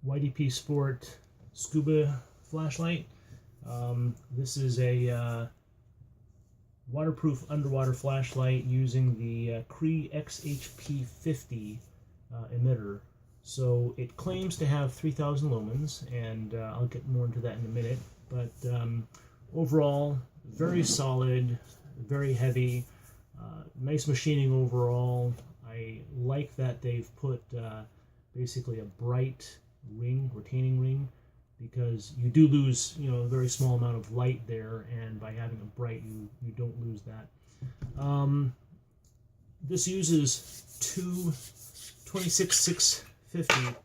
YDP-Sport Scuba flashlight. This is a waterproof underwater flashlight using the Cree XHP50 emitter. So it claims to have 3,000 lumens, and I'll get more into that in a minute. But overall, very solid, very heavy, nice machining overall. I like that they've put basically a bright ring, retaining ring, because you do lose, a very small amount of light there, and by having a bright, you don't lose that. This uses two 26650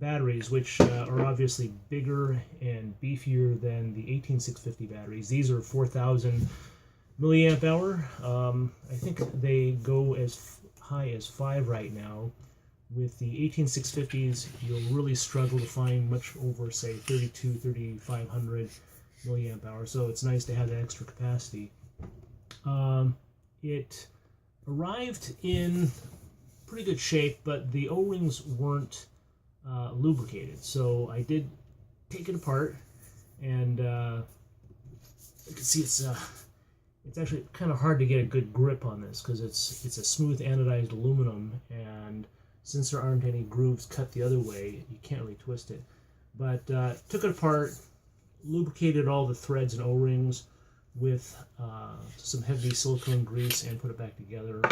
batteries, which are obviously bigger and beefier than the 18650 batteries. These are 4,000 milliamp hour. I think they go as high as 5 right now. With the 18650s, you'll really struggle to find much over, say, 3,500 milliamp hour. So it's nice to have that extra capacity. It arrived in pretty good shape, but the O-rings weren't lubricated. So I did take it apart, and you can see it's actually kind of hard to get a good grip on this because it's a smooth anodized aluminum, and since there aren't any grooves cut the other way, you can't really twist it. But took it apart, lubricated all the threads and O-rings with some heavy silicone grease, and put it back together.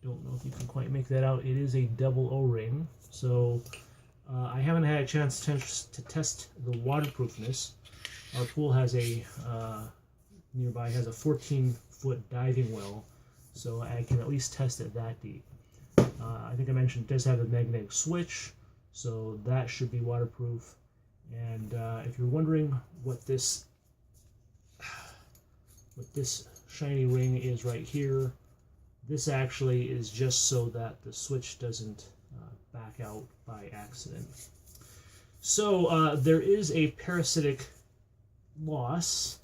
Don't know if you can quite make that out. It is a double O-ring, so I haven't had a chance to test the waterproofness. Our pool has nearby has a 14-foot diving well, so I can at least test it that deep. I think I mentioned it does have a magnetic switch, so that should be waterproof. And if you're wondering what this shiny ring is right here, this actually is just so that the switch doesn't back out by accident. So there is a parasitic loss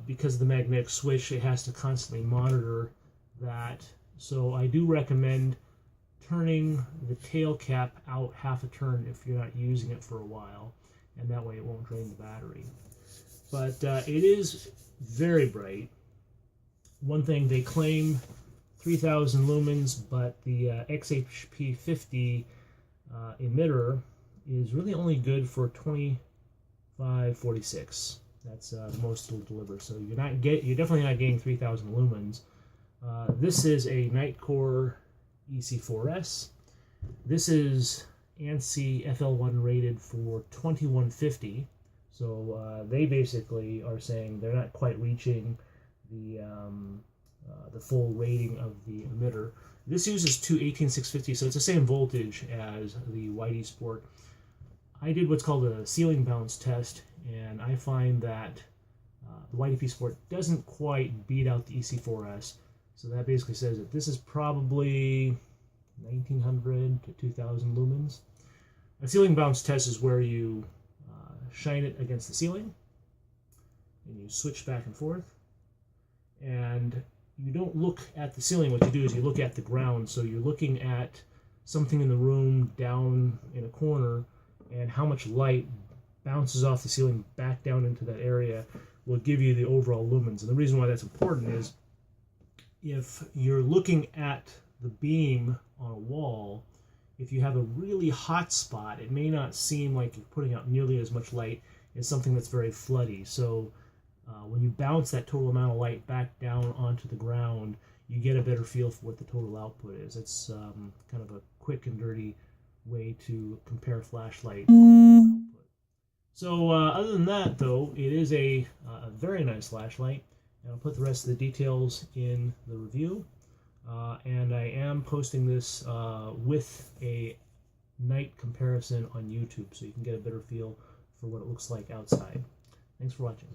because of the magnetic switch. It has to constantly monitor that. So I do recommend turning the tail cap out half a turn if you're not using it for a while, and that way it won't drain the battery. But it is very bright. One thing, they claim 3,000 lumens, but the XHP50 emitter is really only good for 2546. That's the most it'll deliver. So you're definitely not getting 3,000 lumens. This is a Nightcore EC4S. This is ANSI FL1 rated for 2150. So they basically are saying they're not quite reaching the full rating of the emitter. This uses two 18650, so it's the same voltage as the YD-Sport. I did what's called a ceiling bounce test, and I find that the YDP-Sport doesn't quite beat out the EC4S. So that basically says that this is probably 1,900 to 2,000 lumens. A ceiling bounce test is where you shine it against the ceiling, and you switch back and forth. And you don't look at the ceiling. What you do is you look at the ground. So you're looking at something in the room down in a corner, and how much light bounces off the ceiling back down into that area will give you the overall lumens. And the reason why that's important is if you're looking at the beam on a wall, if you have a really hot spot, it may not seem like you're putting out nearly as much light as something that's very floody. So when you bounce that total amount of light back down onto the ground, you get a better feel for what the total output is. It's kind of a quick and dirty way to compare flashlight output. So other than that, though, it is a very nice flashlight. And I'll put the rest of the details in the review. And I am posting this with a night comparison on YouTube, so you can get a better feel for what it looks like outside. Thanks for watching.